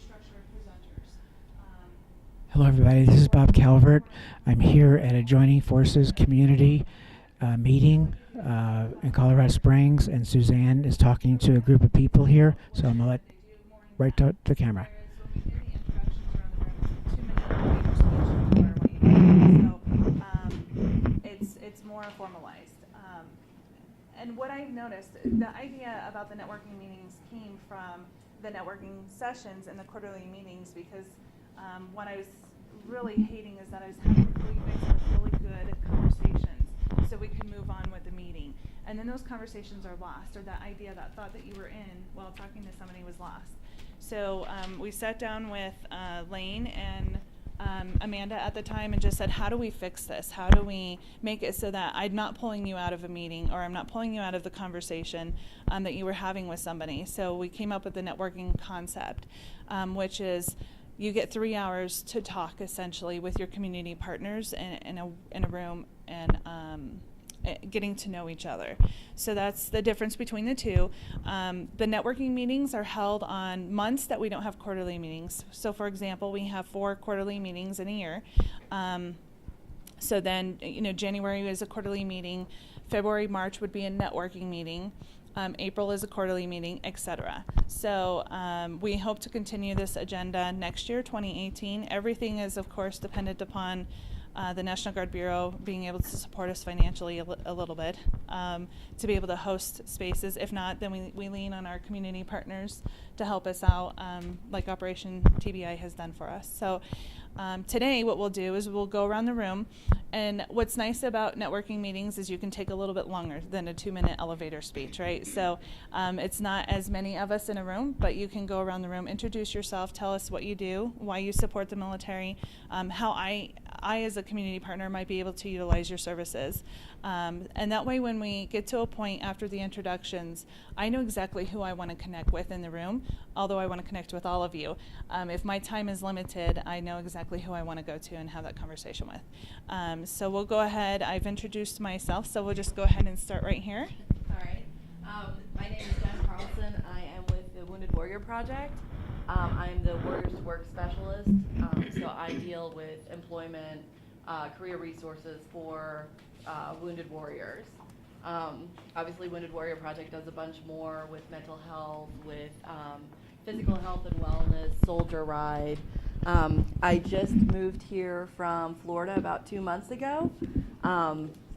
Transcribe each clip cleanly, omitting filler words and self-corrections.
structure of presenters. Hello, everybody. This is Bob Calvert. I'm here at a Joining Forces community meeting in Colorado Springs, and Suzanne is talking to a group of people here. So I'm going to let right to the camera. It's more formalized. And what I've noticed, the idea about the networking meetings came from the networking sessions and the quarterly meetings, because what I was really hating is that I was having you guys have really good conversations so we could move on with the meeting. And then those conversations are lost, or that idea, that thought that you were in while talking to somebody was lost. So we sat down with Lane and Amanda at the time and just said, how do we fix this? How do we make it so that I'm not pulling you out of a meeting, or I'm not pulling you out of the conversation that you were having with somebody? So we came up with the networking concept, which is you get 3 hours to talk essentially with your community partners in a room and getting to know each other. So that's the difference between the two. The networking meetings are held on months that we don't have quarterly meetings. So for example, we have 4 quarterly meetings in a year. So then, January is a quarterly meeting. February, March would be a networking meeting. April is a quarterly meeting, etc. So we hope to continue this agenda next year, 2018. Everything is, of course, dependent upon the National Guard Bureau being able to support us financially a little bit to be able to host spaces. If not, then we lean on our community partners to help us out, like Operation TBI has done for us. So today what we'll do is we'll go around the room, and what's nice about networking meetings is you can take a little bit longer than a 2-minute elevator speech, right? So it's not as many of us in a room, but you can go around the room, introduce yourself, tell us what you do, why you support the military, how I as a community partner might be able to utilize your services. And that way when we get to a point after the introductions, I know exactly who I want to connect with in the room, although I want to connect with all of you. If my time is limited, I know exactly who I want to go to and have that conversation with. So we'll go ahead. I've introduced myself, so we'll just go ahead and start right here. All right. My name is Jen Carlson. I am with the Wounded Warrior Project. I'm the Warriors to Work Specialist, so I deal with employment, career resources for wounded warriors. Obviously, Wounded Warrior Project does a bunch more with mental health, with physical health and wellness, soldier ride. I just moved here from Florida about 2 months ago.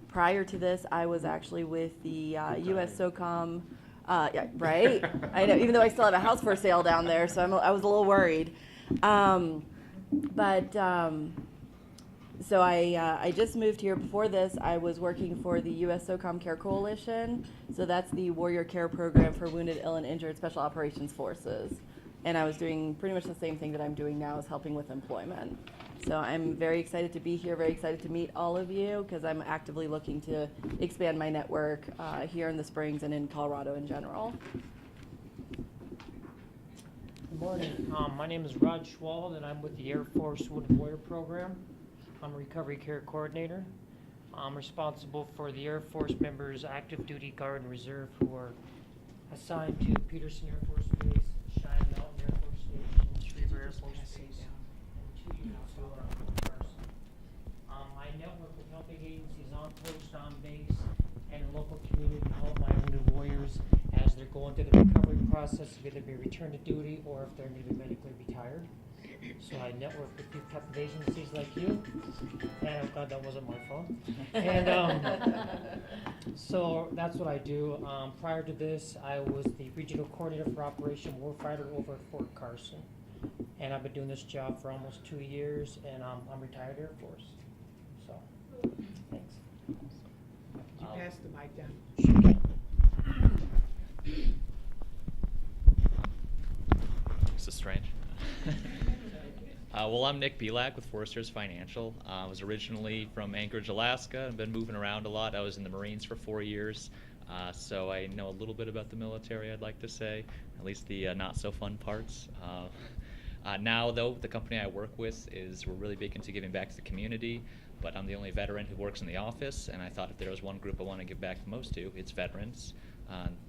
Prior to this, I was actually with the U.S. SOCOM. Yeah, right? I know, even though I still have a house for sale down there, so I was a little worried. So I just moved here. Before this, I was working for the U.S. SOCOM Care Coalition. So that's the Warrior Care Program for Wounded, Ill, and Injured Special Operations Forces. And I was doing pretty much the same thing that I'm doing now, is helping with employment. So I'm very excited to be here, very excited to meet all of you, because I'm actively looking to expand my network here in the Springs and in Colorado in general. Good morning. My name is Rod Schwald, and I'm with the Air Force Wounded Warrior Program. I'm a recovery care coordinator. I'm responsible for the Air Force members, active duty, Guard, and Reserve, who are assigned to Peterson Air Force Base, Cheyenne Mountain Air Force Station, Schriever Air Force Base, and 2 units who are on Carson. I network with helping agencies on post, on base, and in local community to help my wounded warriors as they're going through the recovery process of either being returned to duty or if they're maybe medically retired. So I network with these type of agencies like you, and I'm glad that wasn't my fault. And so that's what I do. Prior to this, I was the regional coordinator for Operation Warfighter over at Fort Carson, and I've been doing this job for almost 2 years, and I'm retired Air Force. So, thanks. Could you pass the mic down? This is strange. Well, I'm Nick Belak with Foresters Financial. I was originally from Anchorage, Alaska. I've been moving around a lot. I was in the Marines for 4 years, so I know a little bit about the military, I'd like to say, at least the not-so-fun parts. Now, though, the company I work with we're really big into giving back to the community, but I'm the only veteran who works in the office, and I thought if there was one group I want to give back the most to, it's veterans.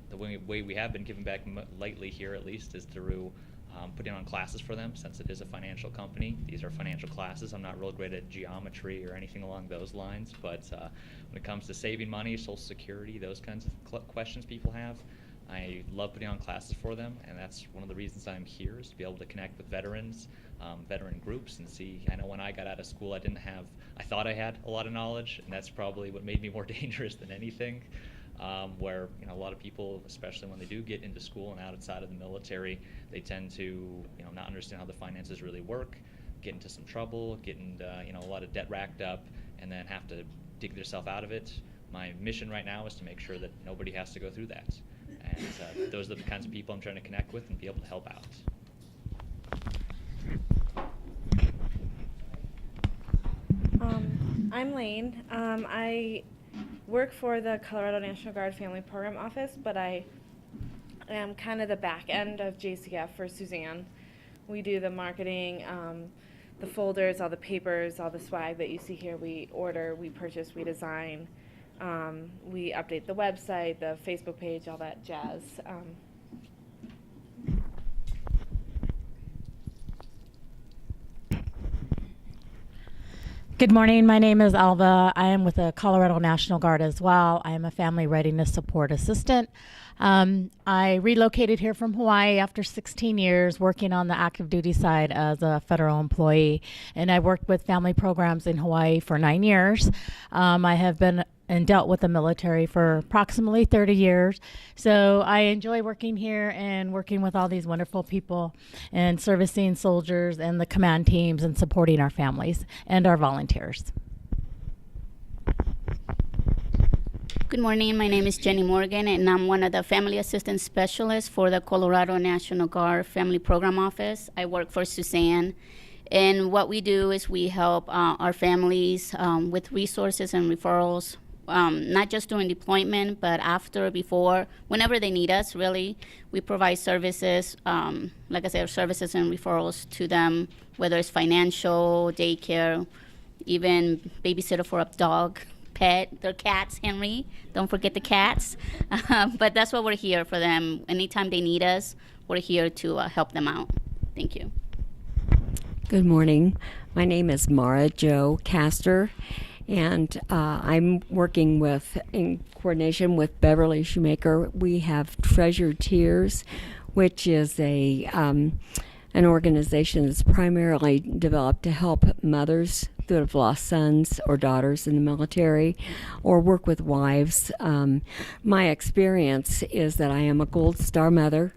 The way we have been giving back lately here, at least, is through putting on classes for them, since it is a financial company. These are financial classes. I'm not real great at geometry or anything along those lines, but when it comes to saving money, Social Security, those kinds of questions people have, I love putting on classes for them, and that's one of the reasons I'm here, is to be able to connect with veterans, veteran groups, and see. I know when I got out of school, I thought I had a lot of knowledge, and that's probably what made me more dangerous than anything. Where a lot of people, especially when they do get into school and outside of the military, they tend to not understand how the finances really work, get into some trouble, get into a lot of debt racked up, and then have to dig themselves out of it. My mission right now is to make sure that nobody has to go through that, and those are the kinds of people I'm trying to connect with and be able to help out. I'm Lane. I work for the Colorado National Guard Family Program Office, but I am kind of the back end of JCF for Suzanne. We do the marketing, the folders, all the papers, all the swag that you see here. We order, we purchase, we design. We update the website, the Facebook page, all that jazz. Good morning. My name is Alva. I am with the Colorado National Guard as well. I am a family readiness support assistant. I relocated here from Hawaii after 16 years working on the active duty side as a federal employee, and I worked with family programs in Hawaii for 9 years. I have been and dealt with the military for approximately 30 years. So I enjoy working here and working with all these wonderful people and servicing soldiers and the command teams and supporting our families and our volunteers. Good morning. My name is Jenny Morgan, and I'm one of the family assistance specialists for the Colorado National Guard Family Program Office. I work for Suzanne. And what we do is we help our families with resources and referrals, not just during deployment, but after, before, whenever they need us, really. We provide services, like I said, services and referrals to them, whether it's financial, daycare, even babysitter for a dog, pet, their cats, Henry. Don't forget the cats. But that's what we're here for them. Anytime they need us, we're here to help them out. Thank you. Good morning. My name is Mara Jo Castor, and I'm working in coordination with Beverly Shoemaker. We have Treasured Tears, which is an organization that's primarily developed to help mothers that have lost sons or daughters in the military, or work with wives. My experience is that I am a Gold Star mother.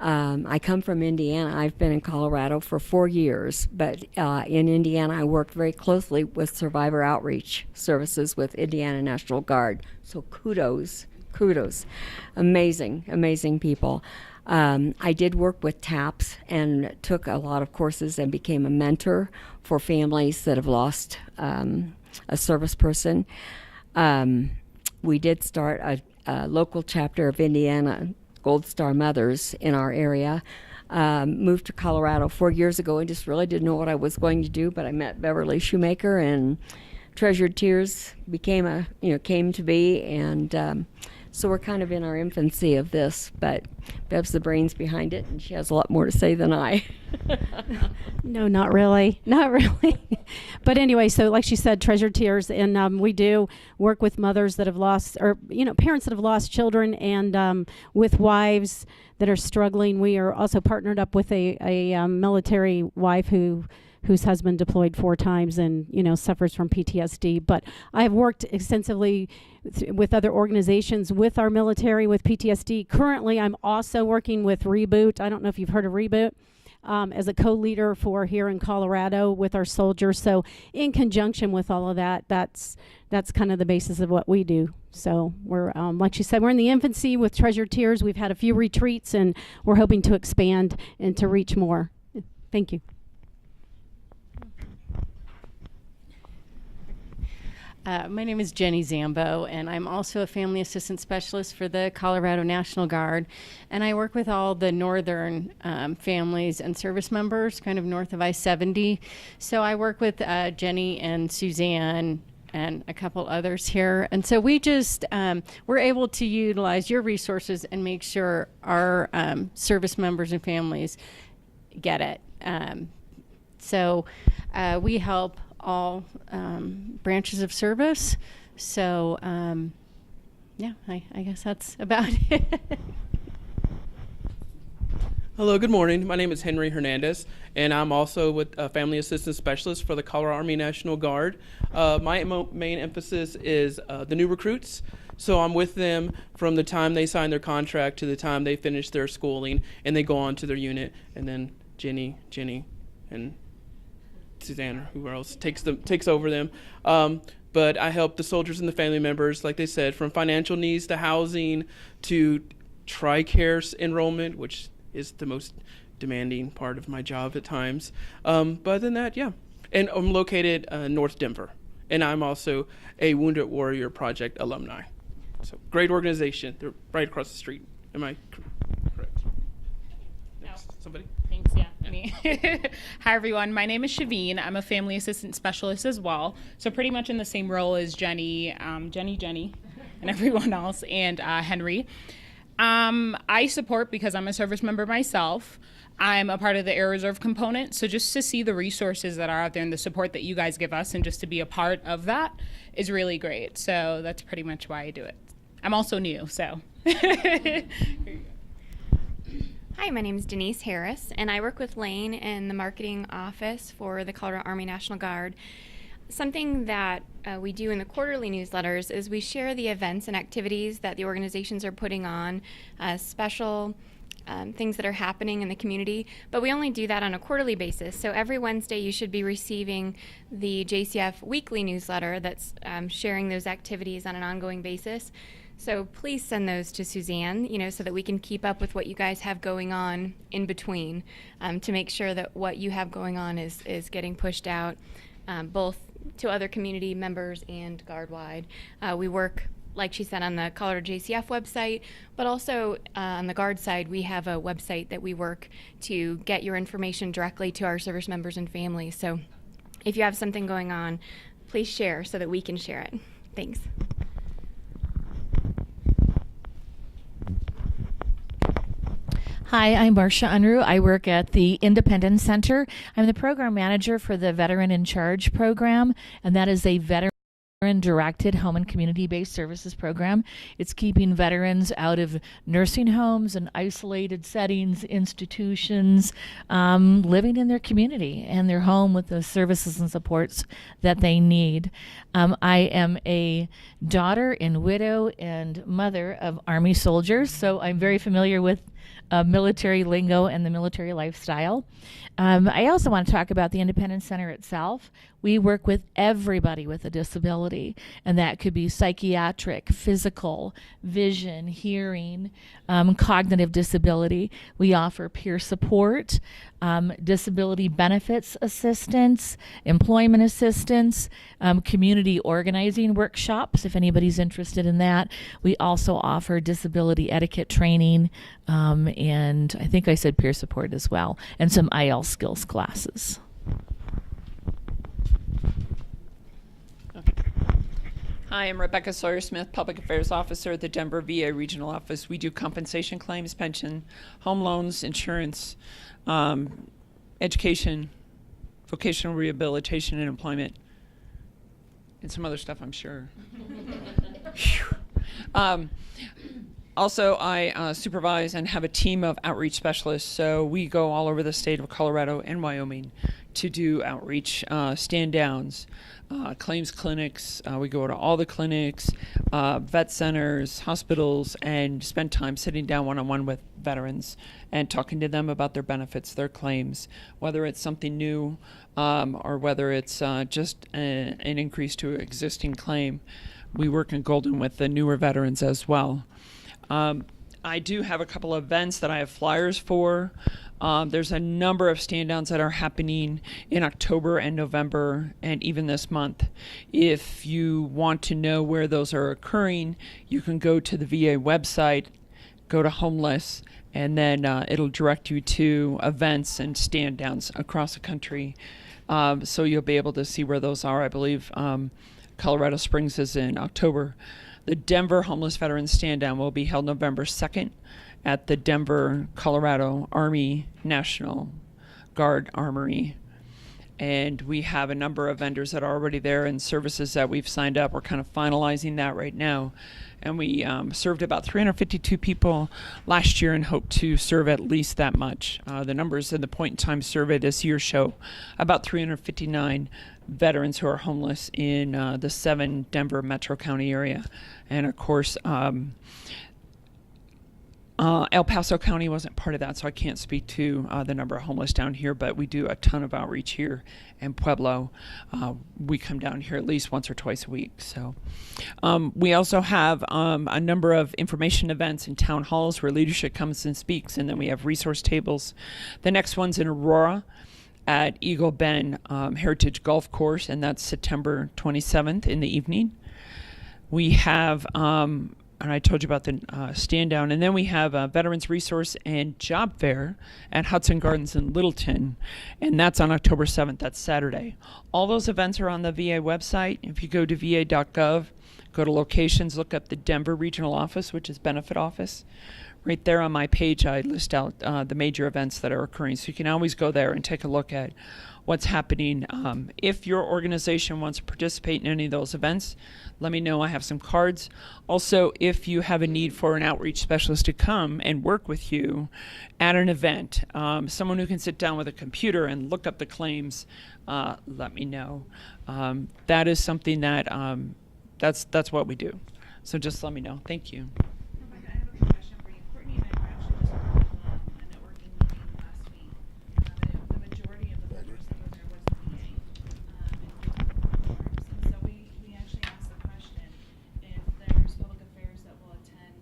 I come from Indiana. I've been in Colorado for 4 years, but in Indiana I worked very closely with survivor outreach services with Indiana National Guard. So kudos. Amazing people. I did work with TAPS and took a lot of courses and became a mentor for families that have lost a service person. We did start a local chapter of Indiana Gold Star Mothers in our area. Moved to Colorado 4 years ago and just really didn't know what I was going to do, but I met Beverly Shoemaker, and Treasured Tears came to be, and so we're kind of in our infancy of this, but Bev's the brains behind it, and she has a lot more to say than I. No, not really. But anyway, so like she said, Treasured Tears, and we do work with mothers that have lost, or parents that have lost children, and with wives that are struggling. We are also partnered up with a military wife whose husband deployed 4 times and suffers from PTSD. But I've worked extensively with other organizations with our military with PTSD. Currently, I'm also working with Reboot. I don't know if you've heard of Reboot. As a co-leader for here in Colorado with our soldiers. So in conjunction with all of that, that's kind of the basis of what we do. So we're, like she said, we're in the infancy with Treasured Tears. We've had a few retreats, and we're hoping to expand and to reach more. Thank you. My name is Jenny Zambo, and I'm also a family assistant specialist for the Colorado National Guard. And I work with all the northern families and service members, kind of north of I-70. So I work with Jenny and Suzanne and a couple others here. And so we just, we're able to utilize your resources and make sure our service members and families get it. So we help all branches of service. So yeah, I guess that's about it. Hello, good morning. My name is Henry Hernandez, and I'm also with Family Assistance Specialist for the Colorado Army National Guard. My main emphasis is the new recruits. So I'm with them from the time they sign their contract to the time they finish their schooling, and they go on to their unit. And then Jenny, and Suzanne, or whoever else takes over them. But I help the soldiers and the family members, like they said, from financial needs to housing to TRICARE enrollment, which is the most demanding part of my job at times. But other than that, yeah. And I'm located North Denver. And I'm also a Wounded Warrior Project alumni. So great organization. They're right across the street. Am I correct? Next. Somebody? Thanks, yeah. Me. Hi, everyone. My name is Shaveen. I'm a family assistant specialist as well. So pretty much in the same role as Jenny, and everyone else, and Henry. I support because I'm a service member myself. I'm a part of the Air Reserve component. So just to see the resources that are out there and the support that you guys give us and just to be a part of that is really great. So that's pretty much why I do it. I'm also new, so. Hi, my name is Denise Harris, and I work with Lane in the marketing office for the Colorado Army National Guard. Something that we do in the quarterly newsletters is we share the events and activities that the organizations are putting on, special things that are happening in the community, but we only do that on a quarterly basis. So every Wednesday you should be receiving the JCF weekly newsletter that's sharing those activities on an ongoing basis. So please send those to Suzanne, so that we can keep up with what you guys have going on in between, to make sure that what you have going on is getting pushed out, both to other community members and Guard-wide. We work, like she said, on the Colorado JCF website, but also on the Guard side, we have a website that we work to get your information directly to our service members and families. So if you have something going on, please share so that we can share it. Thanks. Hi, I'm Marcia Unruh. I work at the Independence Center. I'm the program manager for the Veteran in Charge program, and that is a veteran-directed home and community-based services program. It's keeping veterans out of nursing homes and isolated settings, institutions, living in their community and their home with the services and supports that they need. I am a daughter and widow and mother of Army soldiers, so I'm very familiar with military lingo and the military lifestyle. I also want to talk about the Independence Center itself. We work with everybody with a disability, and that could be psychiatric, physical, vision, hearing, cognitive disability. We offer peer support, disability benefits assistance, employment assistance, community organizing workshops, if anybody's interested in that. We also offer disability etiquette training, and I think I said peer support as well, and some IL skills classes. Hi, I'm Rebecca Sawyer-Smith, Public Affairs Officer at the Denver VA Regional Office. We do compensation claims, pension, home loans, insurance, education, vocational rehabilitation, and employment, and some other stuff, I'm sure. Also, I supervise and have a team of outreach specialists, so we go all over the state of Colorado and Wyoming to do outreach, stand-downs, claims clinics. We go to all the clinics, vet centers, hospitals, and spend time sitting down one-on-one with veterans and talking to them about their benefits, their claims, whether it's something new or whether it's just an increase to an existing claim. We work in Golden with the newer veterans as well. I do have a couple of events that I have flyers for. There's a number of stand-downs that are happening in October and November and even this month. If you want to know where those are occurring, you can go to the VA website, go to homeless, and then it'll direct you to events and stand-downs across the country. So you'll be able to see where those are. I believe Colorado Springs is in October. The Denver Homeless Veterans Stand-Down will be held November 2nd at the Denver, Colorado Army National Guard Armory. And we have a number of vendors that are already there and services that we've signed up. We're kind of finalizing that right now. And we served about 352 people last year and hope to serve at least that much. The numbers in the point in time survey this year show about 359 veterans who are homeless in the 7 Denver metro county area. And of course, El Paso County wasn't part of that, so I can't speak to the number of homeless down here, but we do a ton of outreach here in Pueblo. We come down here at least once or twice a week. So we also have a number of information events in town halls where leadership comes and speaks, and then we have resource tables. The next one's in Aurora at Eagle Bend Heritage Golf Course, and that's September 27th in the evening. We have and I told you about the stand down. And then we have a Veterans Resource and Job Fair at Hudson Gardens in Littleton. And that's on October 7th. That's Saturday. All those events are on the VA website. If you go to va.gov, go to locations, look up the Denver Regional Office, which is Benefit Office. Right there on my page, I list out the major events that are occurring. So you can always go there and take a look at what's happening. If your organization wants to participate in any of those events, let me know. I have some cards. Also, if you have a need for an outreach specialist to come and work with you at an event, someone who can sit down with a computer and look up the claims, let me know. That is something that, that's what we do. So just let me know. Thank you. Rebecca, I have a question for you. Courtney and I were actually just on a networking meeting last week. The majority of the vendors that were there was the VA, and so we actually asked the question if there's public affairs that will attend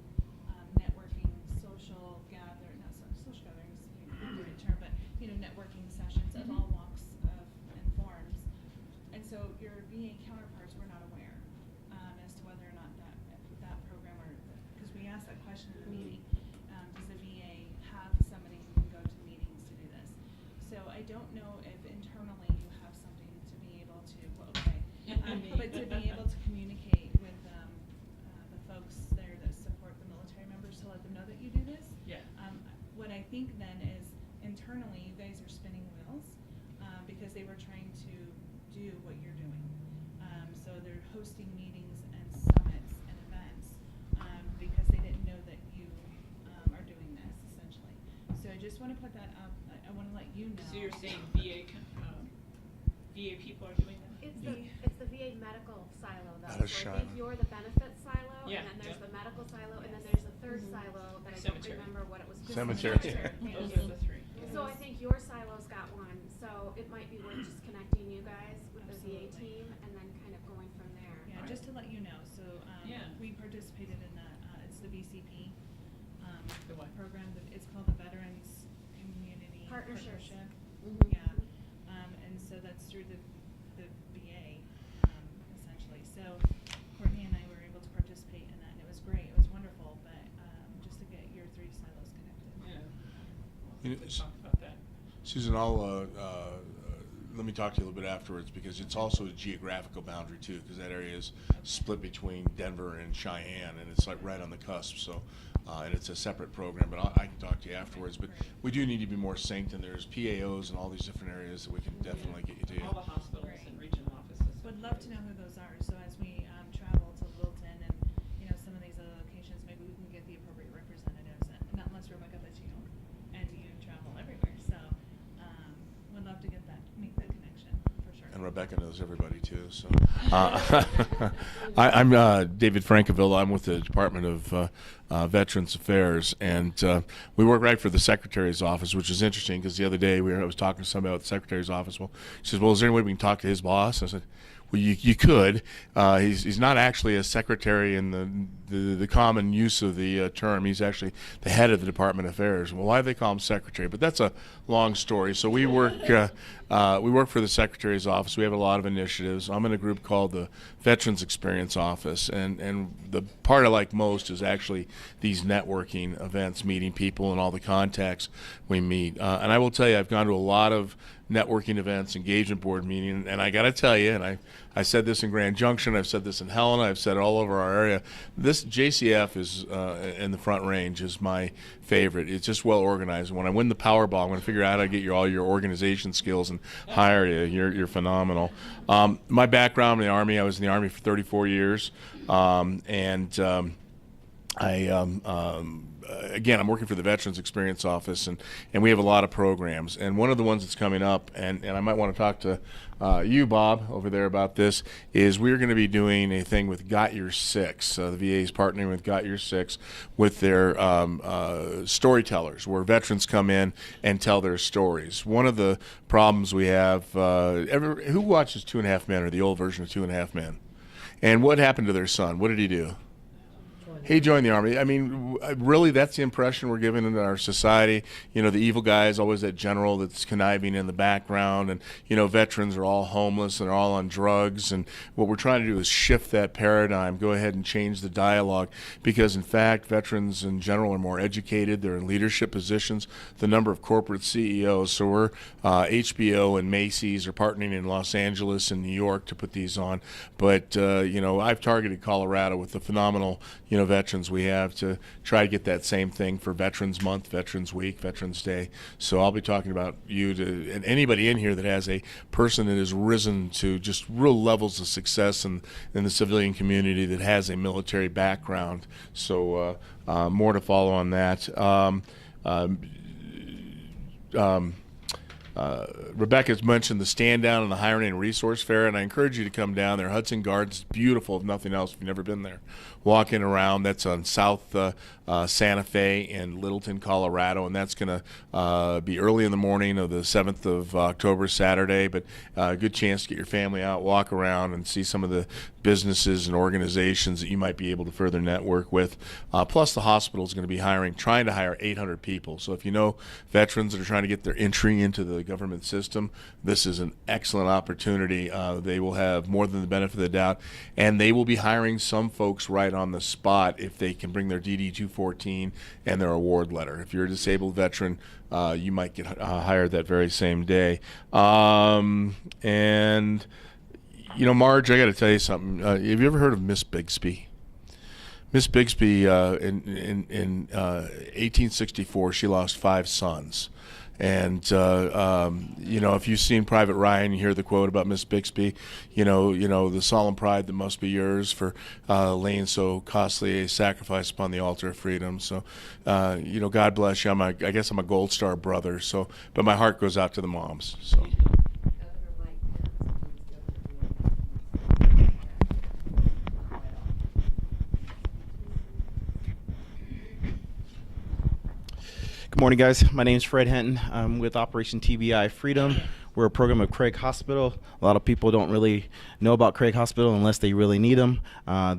networking, social gatherings, not the right term, but networking sessions of all walks of and forms. And so your VA counterparts were not aware as to whether or not that program, or because we asked that question in the meeting, does the VA have somebody who can go to meetings to do this? So I don't know if internally you have something to be able to, but to be able to communicate with the folks there that support the military members to let them know that you do this. Yeah. What I think then is internally you guys are spinning wheels because they were trying to do what you're doing. So they're hosting meetings and summits and events because they didn't know that you are doing this essentially. So I just want to put that up. I want to let you know. So you're saying VA people are doing that? It's the VA medical silo though. Not a So I silo. think you're the benefits silo, Yeah, and then there's yeah. the medical silo, and then there's the third silo that I don't Cemetery. remember what it was. Cemetery. Those are the three. So I think your silo's got one, so it might be worth just connecting you guys with the VA team and then kind of going from there. Yeah, just to let you know. So Yeah. we participated in that. It's the VCP The what? program. It's called the Veterans Community Partnerships. Partnership. Mhm. Yeah, and so that's through the VA essentially. So Courtney and I were able to participate in that, and it was great. It was wonderful, but just to get your 3 silos connected. Yeah. You know, Let's talk about that. Susan, let me talk to you a little bit afterwards because it's also a geographical boundary too, because that area is split between Denver and Cheyenne, and it's like right on the cusp. So, and it's a separate program, but I can talk to you afterwards. But we do need to be more synced, and there's PA0s and all these different areas that we can definitely get you to. All the hospitals and regional offices. Would love to know who those are. So as we travel to Littleton and some of these other locations, maybe we can get the appropriate representatives. And not unless Rebecca, that's you, and you travel everywhere. So would love to make that connection for sure. And Rebecca knows everybody too. So I'm David Frankavilla. I'm with the Department of Veterans Affairs, and we work right for the Secretary's office, which is interesting because the other day I was talking to somebody about the Secretary's office. Well, she says, "Well, is there any way we can talk to his boss?" I said, "Well, you could. He's not actually a secretary in the common use of the term. He's actually the head of the Department of Affairs. Well, why do they call him secretary? But that's a long story. So we work for the Secretary's office. We have a lot of initiatives. I'm in a group called the Veterans Experience Office, and the part I like most is actually these networking events, meeting people and all the contacts we meet. And I will tell you, I've gone to a lot of networking events, engagement board meeting. And I got to tell you, and I said this in Grand Junction, I've said this in Helena, I've said it all over our area, this JCF is in the Front Range is my favorite. It's just well organized. When I win the Powerball, I'm going to figure out how to get all your organization skills and hire you. You're phenomenal. My background in the Army, I was in the Army for 34 years. Again, I'm working for the Veterans Experience Office, and we have a lot of programs. And one of the ones that's coming up, and I might want to talk to you, Bob, over there about this, is we're going to be doing a thing with Got Your Six. The VA is partnering with Got Your Six with their storytellers, where veterans come in and tell their stories. One of the problems we have, who watches 2.5 Men, or the old version of 2.5 Men? And what happened to their son? What did he do? He joined the Army. I mean, really, that's the impression we're given in our society. You know, the evil guy is always that general that's conniving in the background, and, you know, veterans are all homeless and they're all on drugs. And what we're trying to do is shift that paradigm, go ahead and change the dialogue, because, in fact, veterans in general are more educated. They're in leadership positions. The number of corporate CEOs. So we're HBO and Macy's are partnering in Los Angeles and New York to put these on. But, you know, I've targeted Colorado with the phenomenal, you know, veterans we have to try to get that same thing for Veterans Month, Veterans Week, Veterans Day. So I'll be talking about you and anybody in here that has a person that has risen to just real levels of success in the civilian community that has a military background. So more to follow on that. Rebecca's mentioned the stand down and the hiring and resource fair, and I encourage you to come down there. Hudson Gardens is beautiful, if nothing else, if you've never been there. Walking around, that's on South Santa Fe in Littleton, Colorado, and that's going to be early in the morning of the 7th of October, Saturday, but a good chance to get your family out, walk around, and see some of the businesses and organizations that you might be able to further network with. Plus, the hospital is going to be trying to hire 800 people. So if you know veterans that are trying to get their entry into the government system, this is an excellent opportunity. They will have more than the benefit of the doubt, and they will be hiring some folks right on the spot if they can bring their DD-214 and their award letter. If you're a disabled veteran, you might get hired that very same day. And you know, Marge, I got to tell you something. Have you ever heard of Miss Bixby? Miss Bixby, in 1864, she lost 5 sons. And you know, if you've seen Private Ryan, you hear the quote about Miss Bixby. You know, the solemn pride that must be yours for laying so costly a sacrifice upon the altar of freedom. So, you know, God bless you. I guess I'm a Gold Star brother. So, but my heart goes out to the moms. So. Good morning, guys. My name is Fred Hinton. I'm with Operation TBI Freedom. We're a program of Craig Hospital. A lot of people don't really know about Craig Hospital unless they really need them.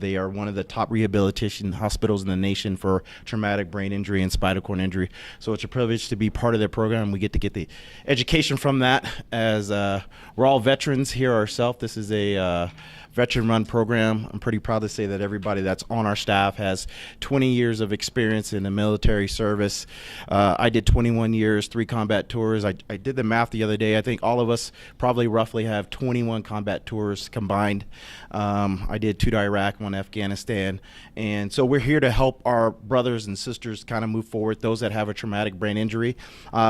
They are one of the top rehabilitation hospitals in the nation for traumatic brain injury and spinal cord injury. So it's a privilege to be part of their program. We get to get the education from that, as we're all veterans here ourselves. This is a veteran-run program. I'm pretty proud to say that everybody that's on our staff has 20 years of experience in the military service. I did 21 years, 3 combat tours. I did the math the other day. I think all of us probably roughly have 21 combat tours combined. I did 2 to Iraq, 1 to Afghanistan. And so we're here to help our brothers and sisters kind of move forward, those that have a traumatic brain injury.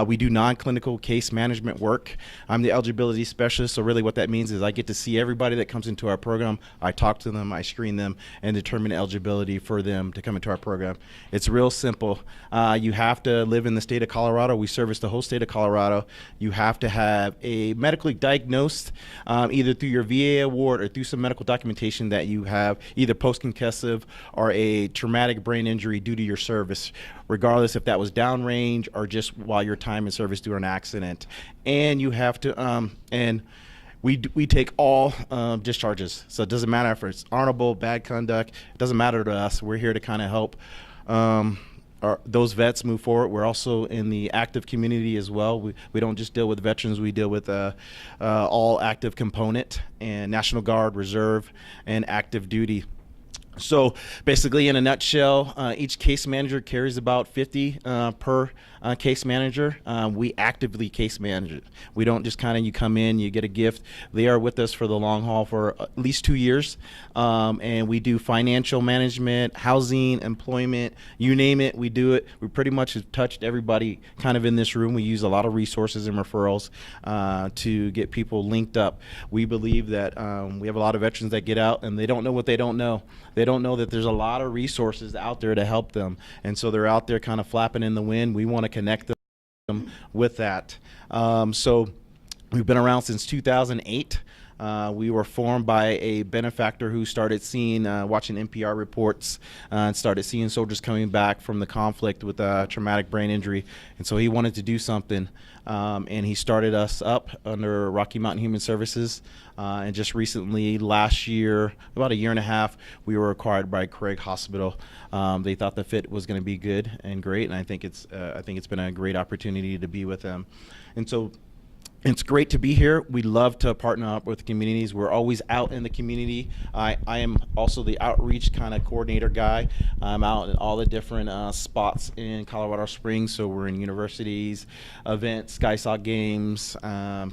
We do non-clinical case management work. I'm the eligibility specialist, so really what that means is I get to see everybody that comes into our program. I talk to them, I screen them, and determine eligibility for them to come into our program. It's real simple. You have to live in the state of Colorado. We service the whole state of Colorado. You have to have a medically diagnosed, either through your VA award or through some medical documentation that you have either post-concussive or a traumatic brain injury due to your service, regardless if that was downrange or just while your time in service due to an accident. And you have to, we take all discharges, so it doesn't matter if it's honorable, bad conduct. It doesn't matter to us. We're here to kind of help those vets move forward. We're also in the active community as well. We don't just deal with veterans. We deal with all active component and National Guard, Reserve, and active duty. So basically, in a nutshell, each case manager carries about 50 per case manager. We actively case manage it. We don't just kind of, you come in, you get a gift. They are with us for the long haul for at least 2 years. And we do financial management, housing, employment, you name it, we do it. We pretty much have touched everybody kind of in this room. We use a lot of resources and referrals to get people linked up. We believe that we have a lot of veterans that get out and they don't know what they don't know. They don't know that there's a lot of resources out there to help them. And so they're out there kind of flapping in the wind. We want to connect them with that. So we've been around since 2008. We were formed by a benefactor who started seeing, watching NPR reports and started seeing soldiers coming back from the conflict with traumatic brain injury. And so he wanted to do something. And he started us up under Rocky Mountain Human Services. And just recently, last year, about a year and a half, we were acquired by Craig Hospital. They thought the fit was going to be good and great. And I think it's been a great opportunity to be with them. And so it's great to be here. We love to partner up with communities. We're always out in the community. I am also the outreach kind of coordinator guy. I'm out in all the different spots in Colorado Springs. So we're in universities, events, SkySock games,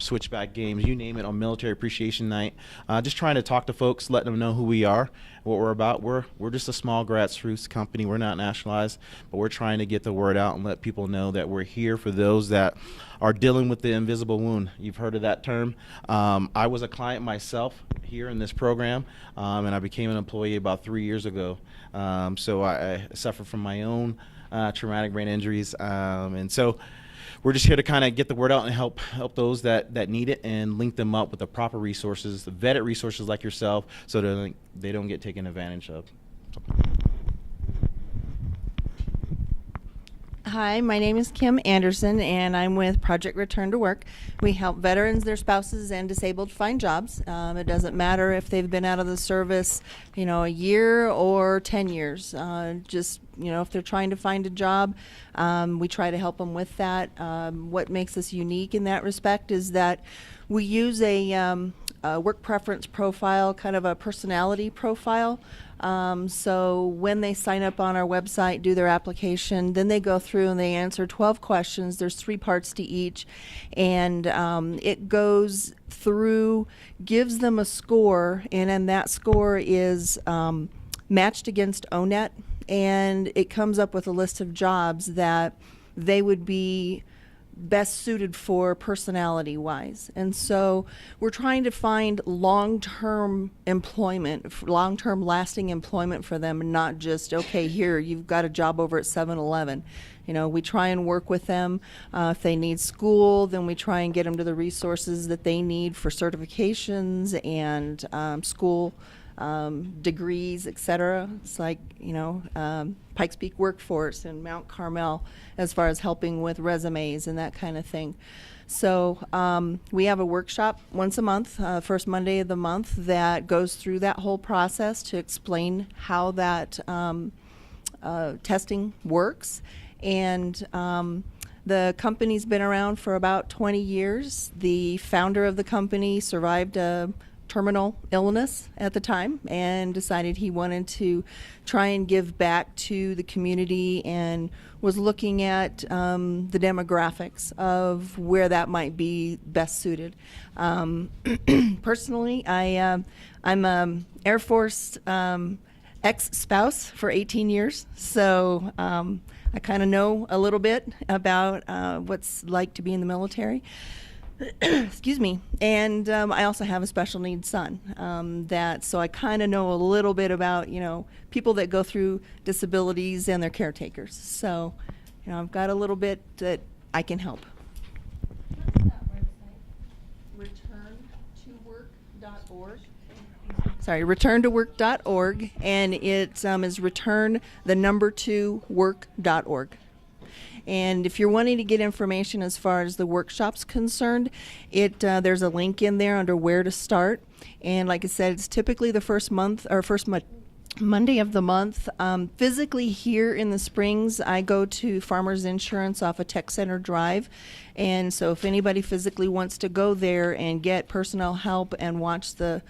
switchback games, you name it, on Military Appreciation Night. Just trying to talk to folks, letting them know who we are, what we're about. We're just a small grassroots company. We're not nationalized, but we're trying to get the word out and let people know that we're here for those that are dealing with the invisible wound. You've heard of that term. I was a client myself here in this program, and I became an employee about 3 years ago. So I suffer from my own traumatic brain injuries, and so we're just here to kind of get the word out and help those that need it and link them up with the proper resources, the vetted resources like yourself, so that they don't get taken advantage of. Hi, my name is Kim Anderson, and I'm with Project Return to Work. We help veterans, their spouses, and disabled find jobs. It doesn't matter if they've been out of the service, a year or 10 years. Just, if they're trying to find a job, we try to help them with that. What makes us unique in that respect is that we use a work preference profile, kind of a personality profile. So when they sign up on our website, do their application, then they go through and they answer 12 questions. There's 3 parts to each, and it goes through, gives them a score, and then that score is matched against ONET, and it comes up with a list of jobs that they would be best suited for personality-wise. And so we're trying to find long-term employment, long-term lasting employment for them, and not just, okay, here, you've got a job over at 7-Eleven. We try and work with them. If they need school, then we try and get them to the resources that they need for certifications and school degrees, etc. It's like, Pikes Peak Workforce and Mount Carmel, as far as helping with resumes and that kind of thing. So we have a workshop once a month, first Monday of the month, that goes through that whole process to explain how that testing works. And the company's been around for about 20 years. The founder of the company survived a terminal illness at the time and decided he wanted to try and give back to the community, and was looking at the demographics of where that might be best suited. Personally, I'm Air Force ex-spouse for 18 years, so I kind of know a little bit about what's like to be in the military. Excuse me. And I also have a special needs son. So I kind of know a little bit about, people that go through disabilities and their caretakers. So, I've got a little bit that I can help. Returntowork.org. Sorry, returntowork.org, and it is return2work.org. And if you're wanting to get information as far as the workshop's concerned, there's a link in there under where to start. And like I said, it's typically the first Monday of the month. Physically here in the Springs, I go to Farmers Insurance off of Tech Center Drive. And so if anybody physically wants to go there and get personnel help and watch the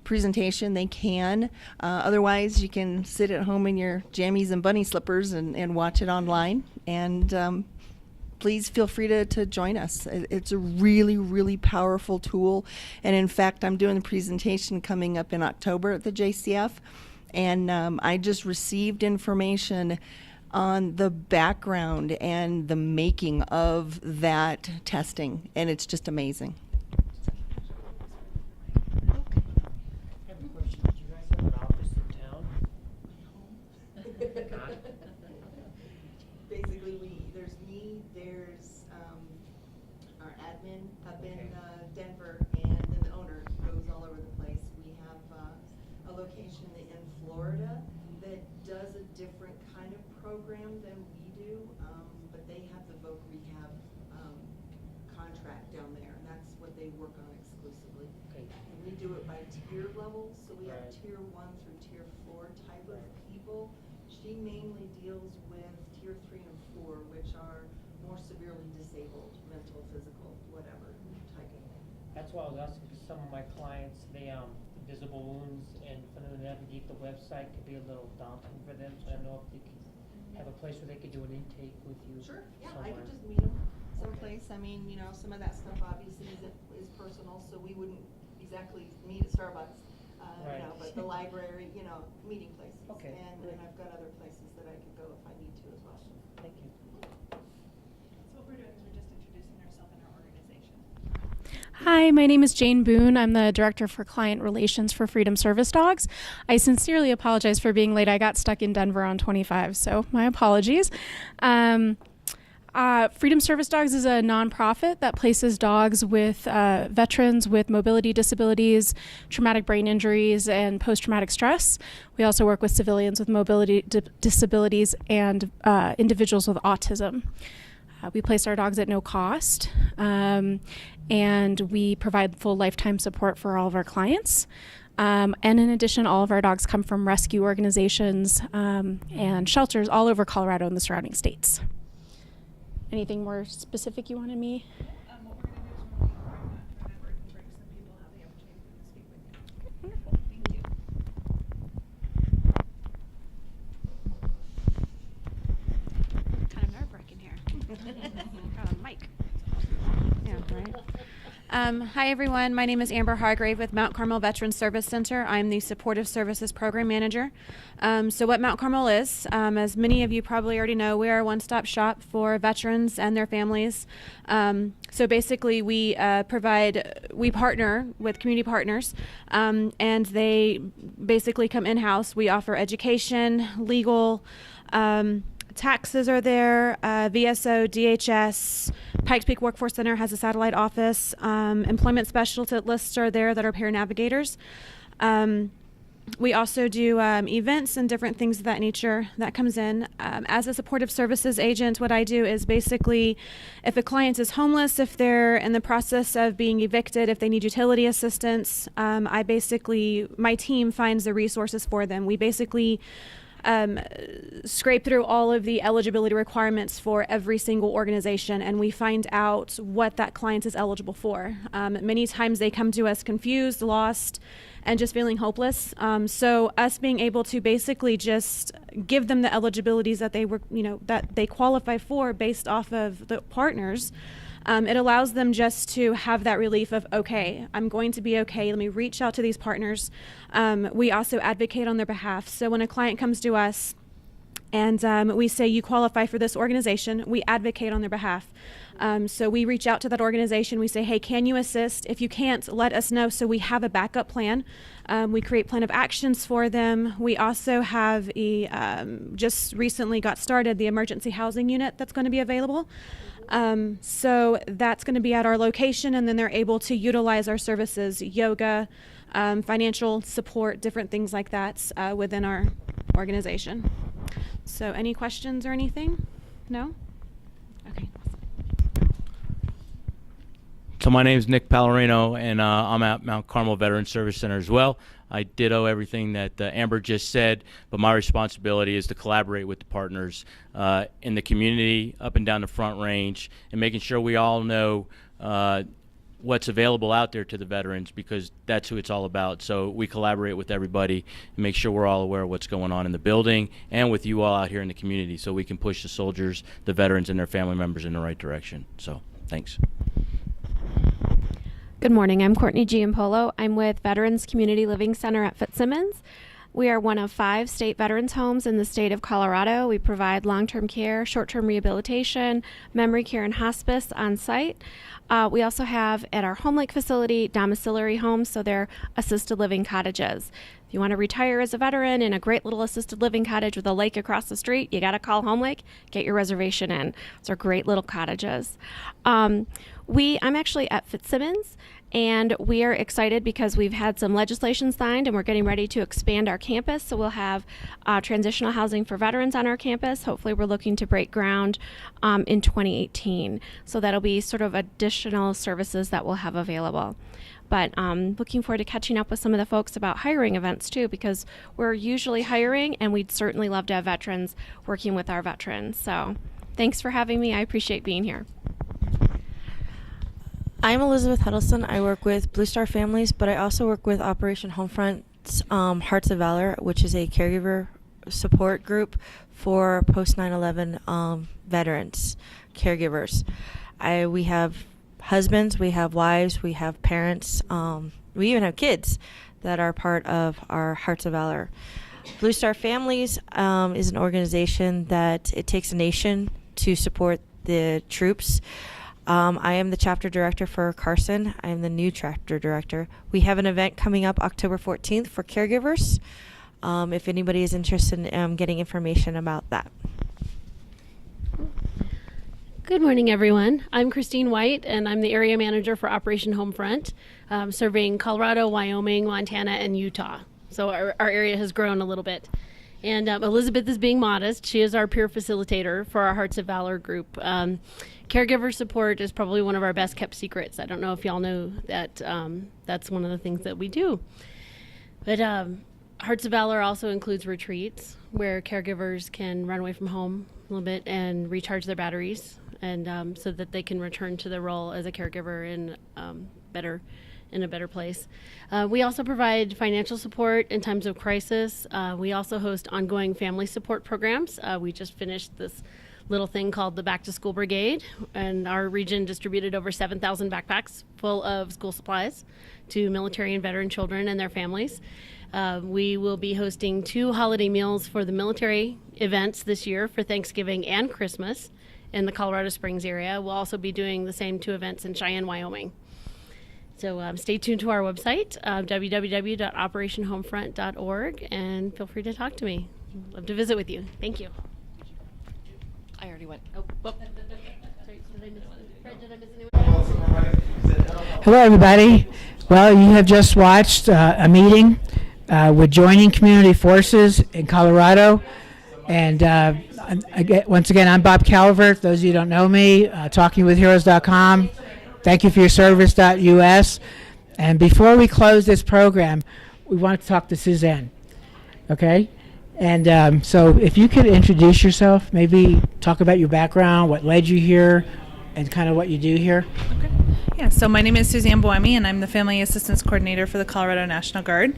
presentation, they can. Otherwise, you can sit at home in your jammies and bunny slippers and watch it online. And please feel free to join us. It's a really, really powerful tool. And in fact, I'm doing a presentation coming up in October at the JCF. And I just received information on the background and the making of that testing. And it's just amazing. I have a question. Do you guys have an office in town? Basically, there's me, there's our admin up in Denver, and then the owner goes all over the place. We have a location in Florida that does a different kind of program than we do, but they have the voc rehab contract down there, and that's what they work on exclusively. Okay. And we do it by tier levels, so we have Right. tier 1 through tier 4 type of people. She mainly deals with tier 3 and 4, which are more severely disabled, mental, physical, whatever type of thing. That's why I was asking, because some of my clients, they visible wounds, and for them to navigate the website could be a little daunting for them. So I don't know if they could have a place where they could do an intake with you. Sure, yeah, somewhere. I could just meet them someplace. I mean, you know, some of that stuff obviously is personal, so we wouldn't exactly meet at Starbucks, Right. you know, but the library, you know, meeting places. Okay, And great. I've got other places that I could go if I need to as well. Thank you. So what we're doing is we're just introducing ourselves and our organization. Hi, my name is Jane Boone. I'm the Director for Client Relations for Freedom Service Dogs. I sincerely apologize for being late. I got stuck in Denver on 25, so my apologies. Freedom Service Dogs is a nonprofit that places dogs with veterans with mobility disabilities, traumatic brain injuries, and post-traumatic stress. We also work with civilians with mobility disabilities and individuals with autism. We place our dogs at no cost, and we provide full lifetime support for all of our clients. And in addition, all of our dogs come from rescue organizations and shelters all over Colorado and the surrounding states. Anything more specific you wanted me? What we're going to do is when we bring our networking breaks, then people have the opportunity to speak with you. Wonderful. Thank you. Kind of nerve-wracking here. Mike. Yeah, right. Hi, everyone. My name is Amber Hargrave with Mount Carmel Veterans Service Center. I'm the Supportive Services Program Manager. So what Mount Carmel is, as many of you probably already know, we are a one-stop shop for veterans and their families. So basically, we partner with community partners, and they basically come in-house. We offer education, legal, taxes are there, VSO, DHS, Pikes Peak Workforce Center has a satellite office, employment specialists are there that are peer navigators. We also do events and different things of that nature that comes in. As a supportive services agent, what I do is basically, if a client is homeless, if they're in the process of being evicted, if they need utility assistance, my team finds the resources for them. We basically scrape through all of the eligibility requirements for every single organization, and we find out what that client is eligible for. Many times they come to us confused, lost, and just feeling hopeless. So us being able to basically just give them the eligibilities that that they qualify for based off of the partners. It allows them just to have that relief of, okay, I'm going to be okay. Let me reach out to these partners. We also advocate on their behalf. So when a client comes to us and we say, you qualify for this organization, we advocate on their behalf. So we reach out to that organization. We say, hey, can you assist? If you can't, let us know so we have a backup plan. We create plan of actions for them. We also have just recently got started, the emergency housing unit that's going to be available. So that's going to be at our location, and then they're able to utilize our services, yoga, financial support, different things like that within our organization. So any questions or anything? No? Okay. So my name is Nick Pallarino, and I'm at Mount Carmel Veterans Service Center as well. I ditto everything that Amber just said, but my responsibility is to collaborate with the partners in the community, up and down the Front Range, and making sure we all know what's available out there to the veterans, because that's who it's all about. So we collaborate with everybody and make sure we're all aware of what's going on in the building and with you all out here in the community, so we can push the soldiers, the veterans, and their family members in the right direction. So thanks. Good morning. I'm Courtney Giampolo. I'm with Veterans Community Living Center at Fitzsimmons. We are one of 5 state veterans homes in the state of Colorado. We provide long-term care, short-term rehabilitation, memory care, and hospice on site. We also have at our Home Lake facility domiciliary homes, so they're assisted living cottages. If you want to retire as a veteran in a great little assisted living cottage with a lake across the street, you got to call Home Lake, get your reservation in. Those are great little cottages. I'm actually at Fitzsimmons, and we are excited because we've had some legislation signed and we're getting ready to expand our campus. So we'll have transitional housing for veterans on our campus. Hopefully we're looking to break ground in 2018. So that'll be sort of additional services that we'll have available. But looking forward to catching up with some of the folks about hiring events too, because we're usually hiring and we'd certainly love to have veterans working with our veterans. So thanks for having me. I appreciate being here. I'm Elizabeth Huddleston. I work with Blue Star Families, but I also work with Operation Homefront's Hearts of Valor, which is a caregiver support group for post 9/11 veterans, caregivers. We have husbands, we have wives, we have parents, we even have kids that are part of our Hearts of Valor. Blue Star Families is an organization that it takes a nation to support the troops. I am the chapter director for Carson. I am the new chapter director. We have an event coming up October 14th for caregivers, if anybody is interested in getting information about that. Good morning, everyone. I'm Christine White, and I'm the area manager for Operation Homefront, serving Colorado, Wyoming, Montana, and Utah. So our area has grown a little bit. And Elizabeth is being modest. She is our peer facilitator for our Hearts of Valor group. Caregiver support is probably one of our best kept secrets. I don't know if y'all know that that's one of the things that we do. But Hearts of Valor also includes retreats where caregivers can run away from home a little bit and recharge their batteries, and so that they can return to their role as a caregiver in a better place. We also provide financial support in times of crisis. We also host ongoing family support programs. We just finished this little thing called the Back to School Brigade, and our region distributed over 7,000 backpacks full of school supplies to military and veteran children and their families. We will be hosting 2 holiday meals for the military events this year for Thanksgiving and Christmas in the Colorado Springs area. We'll also be doing the same 2 events in Cheyenne, Wyoming. So stay tuned to our website, www.operationhomefront.org, and feel free to talk to me. Love to visit with you. Thank you. I already went. Oh, Sorry, did I miss anyone? Hello, everybody. Well, you have just watched a meeting with Joining Community Forces in Colorado. And once again, I'm Bob Calvert. Those of you who don't know me, talkingwithheroes.com. Thank you for your service.us. And before we close this program, we want to talk to Suzanne. Okay? And so if you could introduce yourself, maybe talk about your background, what led you here, and kind of what you do here. Okay. Yeah, so my name is Suzanne Boemi, and I'm the Family Assistance Coordinator for the Colorado National Guard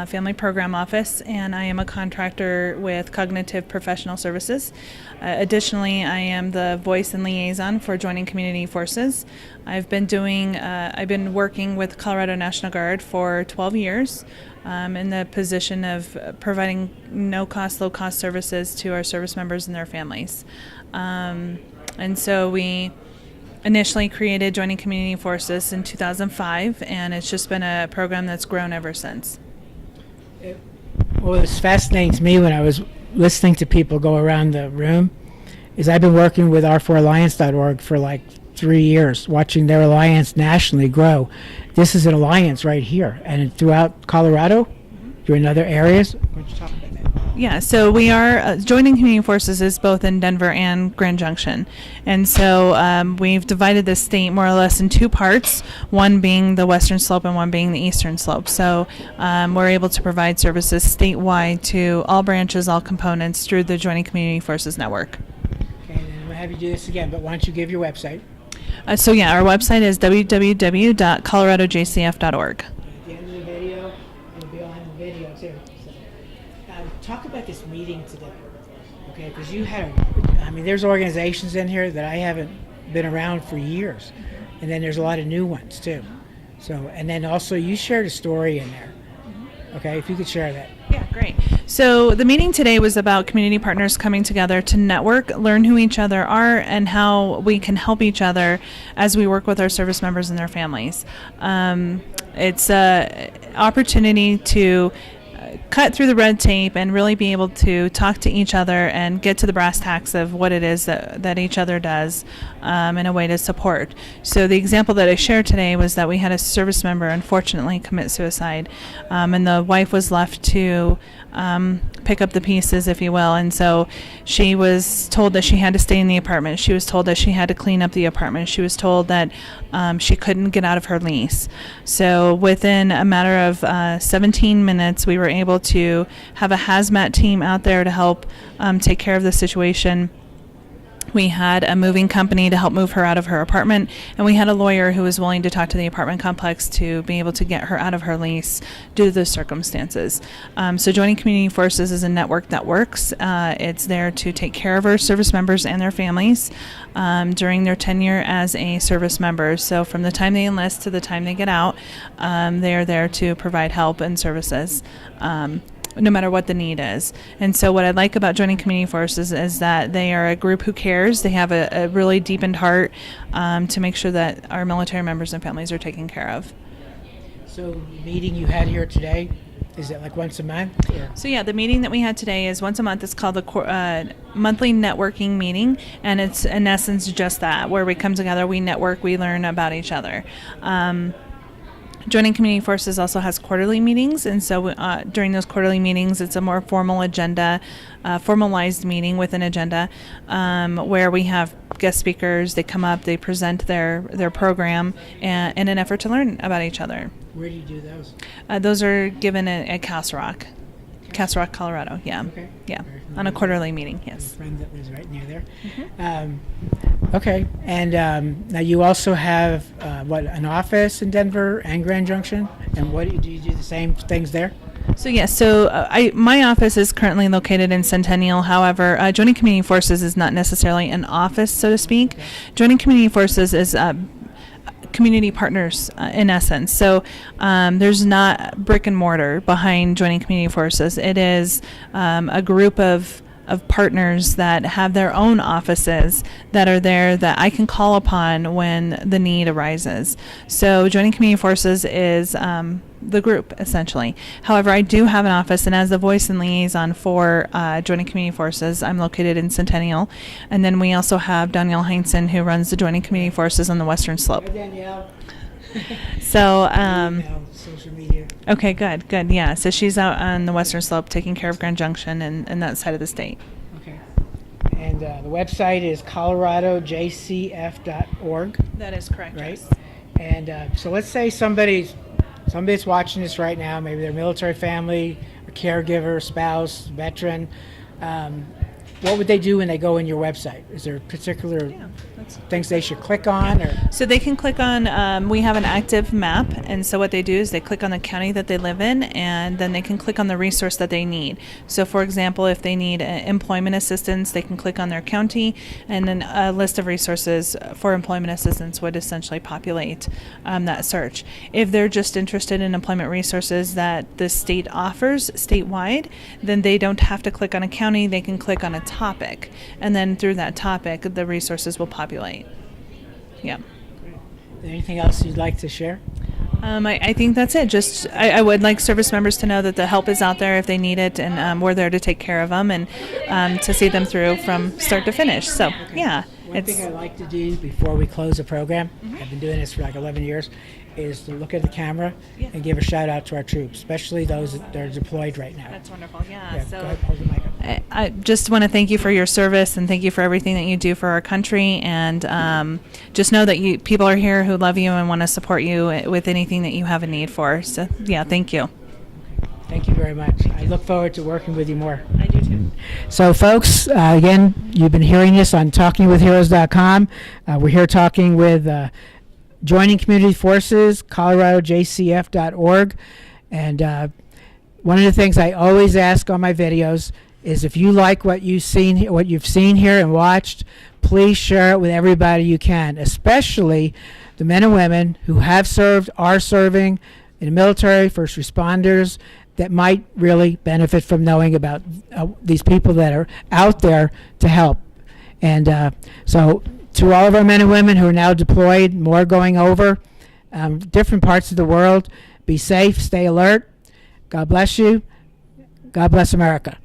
Family Program Office, and I am a contractor with Cognitive Professional Services. Additionally, I am the voice and liaison for Joining Community Forces. I've been working with Colorado National Guard for 12 years. In the position of providing no-cost, low-cost services to our service members and their families. And so we initially created Joining Community Forces in 2005, and it's just been a program that's grown ever since. What was fascinating to me when I was listening to people go around the room is I've been working with r4alliance.org for like 3 years, watching their alliance nationally grow. This is an alliance right here, and throughout Colorado, you're in other areas. Why don't you talk about that? Yeah, so we are, Joining Community Forces is both in Denver and Grand Junction. And so we've divided the state more or less in 2 parts, one being the western slope and one being the eastern slope. So we're able to provide services statewide to all branches, all components through the Joining Community Forces network. Okay, and we'll have you do this again, but why don't you give your website? So yeah, our website is www.coloradojcf.org. At the end of the video, it'll be on the video too. So, talk about this meeting today, okay? Because you had, there's organizations in here that I haven't been around for years, and then there's a lot of new ones too. So, and then also you shared a story in there. Okay, if you could share that. Yeah, great. So the meeting today was about community partners coming together to network, learn who each other are, and how we can help each other as we work with our service members and their families. It's an opportunity to cut through the red tape and really be able to talk to each other and get to the brass tacks of what it is that each other does in a way to support. So the example that I shared today was that we had a service member unfortunately commit suicide, and the wife was left to pick up the pieces, if you will, and so she was told that she had to stay in the apartment. She was told that she had to clean up the apartment. She was told that she couldn't get out of her lease. So within a matter of 17 minutes, we were able to have a hazmat team out there to help take care of the situation. We had a moving company to help move her out of her apartment, and we had a lawyer who was willing to talk to the apartment complex to be able to get her out of her lease due to the circumstances. So Joining Community Forces is a network that works. It's there to take care of our service members and their families during their tenure as a service member. So from the time they enlist to the time they get out, they are there to provide help and services. No matter what the need is. And so what I like about Joining Community Forces is that they are a group who cares. They have a really deepened heart to make sure that our military members and families are taken care of. So the meeting you had here today, is it like once a month? Or? So yeah, the meeting that we had today is once a month. It's called the monthly networking meeting, and it's in essence just that, where we come together, we network, we learn about each other. Joining Community Forces also has quarterly meetings, and so during those quarterly meetings, it's a more formal agenda, formalized meeting with an agenda, where we have guest speakers. They come up, they present their program in an effort to learn about each other. Where do you do those? Those are given at Castle Rock, Colorado. Yeah, okay. Yeah, on a quarterly meeting. Yes. A friend that lives right near there. Okay, and now you also have an office in Denver and Grand Junction, and what do you do the same things there? So yes, my office is currently located in Centennial. However, Joining Community Forces is not necessarily an office, so to speak. Joining Community Forces is community partners in essence. So there's not brick and mortar behind Joining Community Forces. It is a group of partners that have their own offices that are there that I can call upon when the need arises. So Joining Community Forces is the group, essentially. However, I do have an office, and as the voice and liaison for Joining Community Forces, I'm located in Centennial. And then we also have Danielle Heinzen, who runs the Joining Community Forces on the Western Slope. Hi, Danielle. So, social media. Okay, good, yeah. So she's out on the Western Slope taking care of Grand Junction and that side of the state. Okay. And the website is coloradojcf.org. That is correct, right? Yes. And so let's say somebody's watching this right now, maybe their military family, a caregiver, spouse, veteran. What would they do when they go in your website? Is there particular things they should click on? Or? So they can click on, we have an active map, and so what they do is they click on the county that they live in, and then they can click on the resource that they need. So for example, if they need employment assistance, they can click on their county, and then a list of resources for employment assistance would essentially populate that search. If they're just interested in employment resources that the state offers statewide, then they don't have to click on a county, they can click on a topic, and then through that topic the resources will populate. Yeah. Anything else you'd like to share? I think that's it. Just I would like service members to know that the help is out there if they need it, and we're there to take care of them and to see them through from start to finish. So yeah. One thing I like to do before we close the program, I've been doing this for like 11 years, is to look at the camera and give a shout out to our troops, especially those that are deployed right now. That's wonderful. Yeah. So go ahead, hold the mic up. I just want to thank you for your service and thank you for everything that you do for our country, and just know that people are here who love you and want to support you with anything that you have a need for. So yeah, thank you. Thank you very much. I look forward to working with you more. I do too. So, folks, again, you've been hearing this on TalkingWithHeroes.com. We're here talking with Joining Community Forces, ColoradoJCF.org. And one of the things I always ask on my videos is if you like what you've seen here and watched, please share it with everybody you can, especially the men and women who have served, are serving in the military, first responders, that might really benefit from knowing about these people that are out there to help. And so to all of our men and women who are now deployed, more going over, different parts of the world, be safe, stay alert. God bless you. God bless America.